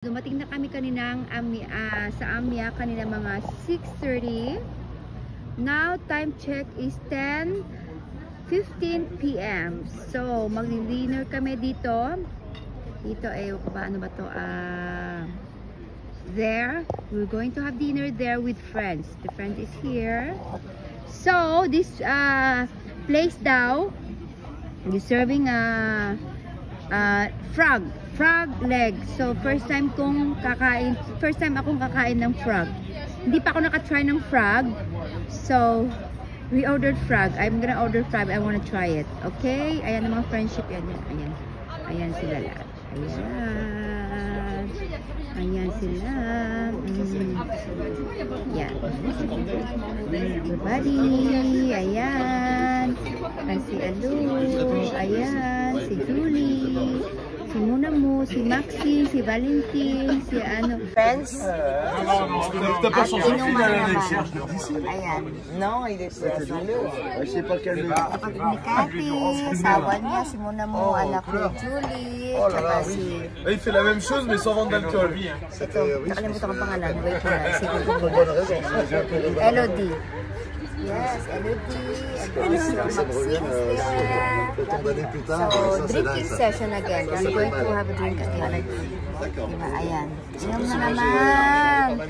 Dumating na kami kaninang sa Amia kanina mga 6:30. Now time check is 10:15 PM. So magdi-dinner kami dito. Dito ay ano ba to? There we're going to have dinner there with friends. The friend is here. So this place daw is serving frog leg. So first time akong kakain ng frog. Hindi pa ako naka-try ng frog. So we ordered frog. I'm gonna order frog. I wanna try it. Okay? Ayan ang mga friendship yan. Ayan sila lahat. Ayan sila. Yan. Everybody. Ayan. Si Alu. Ayan. Si Julie. Si Munamu, si Maxi, si Valentin, si friends. At inuman naman. Ayan. Non, il est pas je sais pas quel ni Cathy, asawa niya, si Munamu, anak ni Julie, tsaka si... Il fait la même chose mais sans vendre d'alcool. Ito, nakalimutan ko pangalan. Wait mo na. Elodie. Yes, Elodie. So, drinking session again. We're going to have a drink again. Diba, ayan. Inom na naman.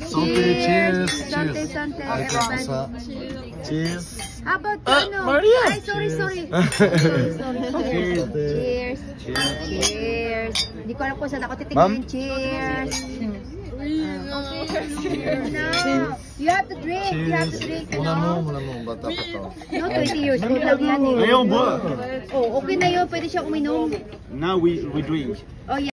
Cheers. Sante, everybody. Cheers. How about Maria. Ay, sorry. Cheers. Hindi ko alam kung saan ako titingin. Cheers. No, you have to drink. Mon amour, bata pa to. No, 20 years old lang yan eh. Ayun, boy. Oh, okay na yun. Pwede siya uminom. Now we drink. Oh, yeah.